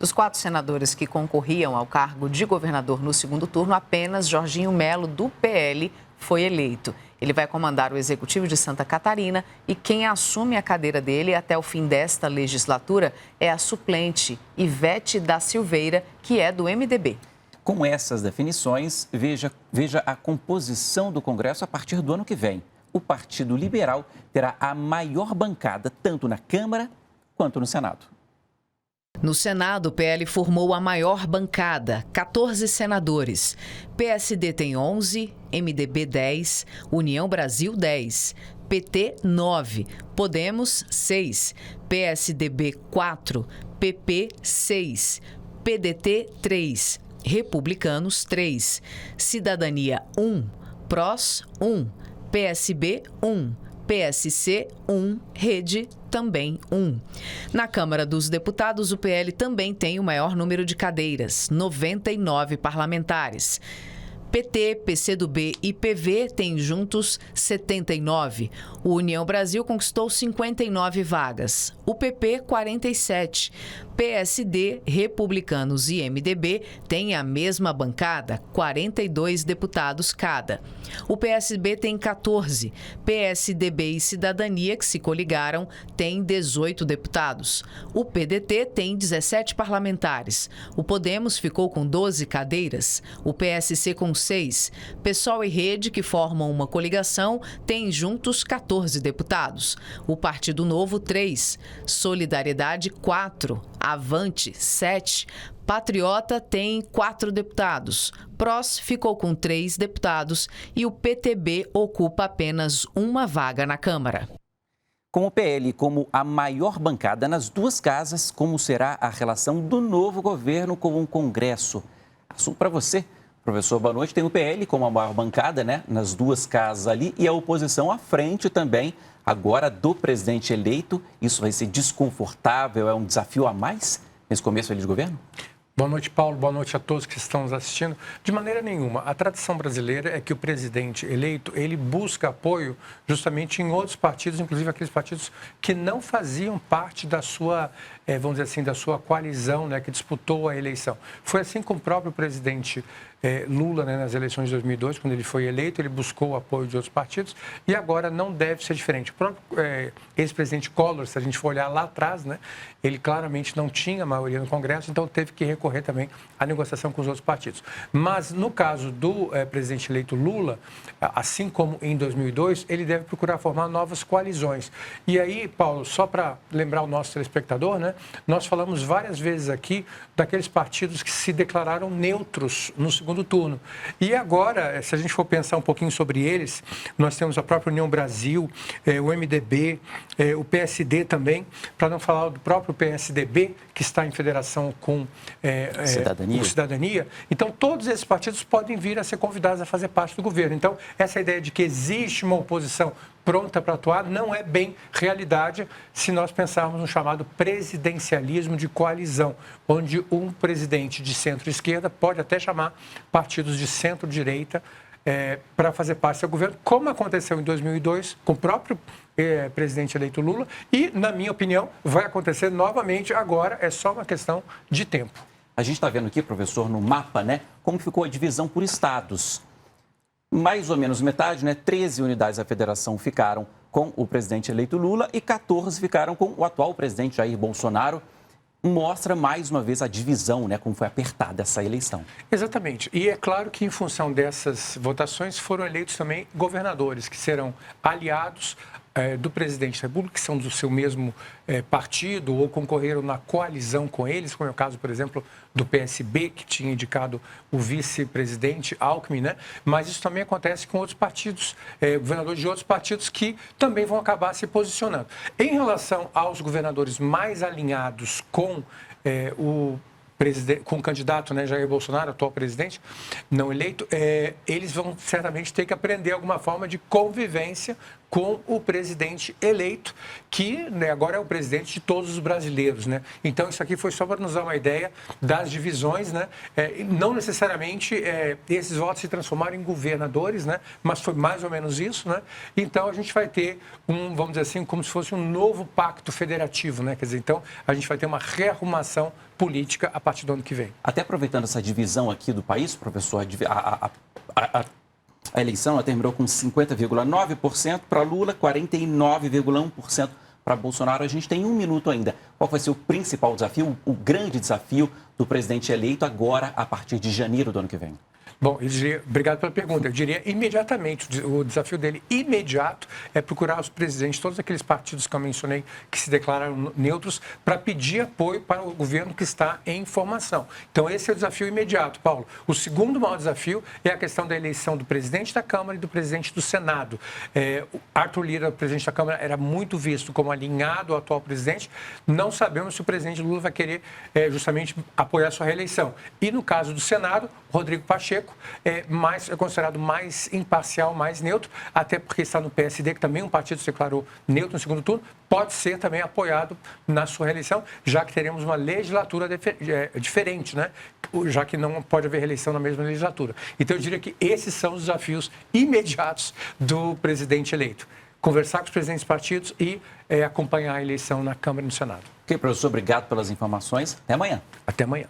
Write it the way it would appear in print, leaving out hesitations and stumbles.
Dos 4 senadores que concorriam ao cargo de governador no segundo turno, apenas Jorginho Melo, do PL, foi eleito. Ele vai comandar o Executivo de Santa Catarina e quem assume a cadeira dele até o fim desta legislatura é a suplente Ivete da Silveira, que é do MDB. Com essas definições, veja a composição do Congresso a partir do ano que vem. O Partido Liberal terá a maior bancada tanto na Câmara quanto no Senado. No Senado, o PL formou a maior bancada, 14 senadores. PSD tem 11, MDB 10, União Brasil 10, PT 9, Podemos 6, PSDB 4, PP 6, PDT 3, Republicanos 3, Cidadania 1, PROS 1, PSB 1, PSC 1, Rede também 1. Na Câmara dos Deputados, o PL também tem o maior número de cadeiras, 99 parlamentares. PT, PCdoB e PV têm juntos 79. O União Brasil conquistou 59 vagas. O PP, 47. PSD, Republicanos e MDB têm a mesma bancada, 42 deputados cada. O PSB tem 14. PSDB e Cidadania, que se coligaram, têm 18 deputados. O PDT tem 17 parlamentares. O Podemos ficou com 12 cadeiras. O PSC com 6. PSOL e Rede, que formam uma coligação, têm juntos 14 deputados. O Partido Novo, 3. Solidariedade, 4. Avante, 7. Patriota tem 4 deputados. PROS ficou com 3 deputados e o PTB ocupa apenas uma vaga na Câmara. Com o PL como a maior bancada nas duas casas, como será a relação do novo governo com o Congresso? Assunto para você. Professor, boa noite. Tem o PL como a maior bancada, né, nas duas casas ali, e a oposição à frente também, agora do presidente eleito. Isso vai ser desconfortável, é um desafio a mais nesse começo ali de governo? Boa noite, Paulo. Boa noite a todos que estão nos assistindo. De maneira nenhuma. A tradição brasileira é que o presidente eleito, ele busca apoio justamente em outros partidos, inclusive aqueles partidos que não faziam parte da sua, vamos dizer assim, da sua coalizão, né, que disputou a eleição. Foi assim com o próprio presidente Lula, né, nas eleições de 2002, quando ele foi eleito, ele buscou o apoio de outros partidos e agora não deve ser diferente. O próprio ex-presidente Collor, se a gente for olhar lá atrás, né, ele claramente não tinha maioria no Congresso, então teve que recorrer também à negociação com os outros partidos. Mas no caso do presidente eleito Lula, assim como em 2002, ele deve procurar formar novas coalizões. E aí, Paulo, só para lembrar o nosso telespectador, né, nós falamos várias vezes aqui daqueles partidos que se declararam neutros no segundo turno. E agora, se a gente for pensar um pouquinho sobre eles, nós temos a própria União Brasil, o MDB, o PSD também, para não falar do próprio PSDB, que está em federação com o Cidadania. Então, todos esses partidos podem vir a ser convidados a fazer parte do governo. Então, essa ideia de que existe uma oposição pronta para atuar não é bem realidade se nós pensarmos no chamado presidencialismo de coalizão, onde um presidente de centro-esquerda pode até chamar partidos de centro-direita para fazer parte do governo, como aconteceu em 2002 com o próprio presidente eleito Lula e, na minha opinião, vai acontecer novamente agora, é só uma questão de tempo. A gente está vendo aqui, professor, no mapa, né, como ficou a divisão por estados. Mais ou menos metade, né, 13 unidades da federação ficaram com o presidente eleito Lula e 14 ficaram com o atual presidente Jair Bolsonaro. Mostra mais uma vez a divisão, né, como foi apertada essa eleição. Exatamente. E é claro que em função dessas votações foram eleitos também governadores que serão aliados do presidente da República, que são do seu mesmo partido ou concorreram na coalizão com eles, como é o caso, por exemplo, do PSB, que tinha indicado o vice-presidente Alckmin, né? Mas isso também acontece com outros partidos, governadores de outros partidos que também vão acabar se posicionando. Em relação aos governadores mais alinhados com com o candidato, né, Jair Bolsonaro, atual presidente, não eleito, eles vão certamente ter que aprender alguma forma de convivência com o presidente eleito, que, né, agora é o presidente de todos os brasileiros, né? Então, isso aqui foi só para nos dar uma ideia das divisões, né? Não necessariamente esses votos se transformaram em governadores, né? Mas foi mais ou menos isso, né? Então, a gente vai ter vamos dizer assim, como se fosse um novo pacto federativo, né? Quer dizer, então, a gente vai ter uma rearrumação política a partir do ano que vem. Até aproveitando essa divisão aqui do país, professor, a eleição ela terminou com 50,9% para Lula, 49,1% para Bolsonaro. A gente tem 1 minuto ainda. Qual vai ser o principal desafio, o grande desafio do presidente eleito agora, a partir de janeiro do ano que vem? Bom, obrigado pela pergunta. Eu diria imediatamente, o desafio dele imediato é procurar os presidentes, todos aqueles partidos que eu mencionei que se declararam neutros, para pedir apoio para o governo que está em formação. Então, esse é o desafio imediato, Paulo. O segundo maior desafio é a questão da eleição do presidente da Câmara e do presidente do Senado. O Arthur Lira, o presidente da Câmara, era muito visto como alinhado ao atual presidente. Não sabemos se o presidente Lula vai querer justamente apoiar a sua reeleição. E no caso do Senado, Rodrigo Pacheco é considerado mais imparcial, mais neutro, até porque está no PSD, que também um partido se declarou neutro no segundo turno, pode ser também apoiado na sua reeleição, já que teremos uma legislatura diferente, né? Já que não pode haver reeleição na mesma legislatura. Então, eu diria que esses são os desafios imediatos do presidente eleito. Conversar com os presidentes dos partidos e acompanhar a eleição na Câmara e no Senado. Ok, professor, obrigado pelas informações. Até amanhã. Até amanhã.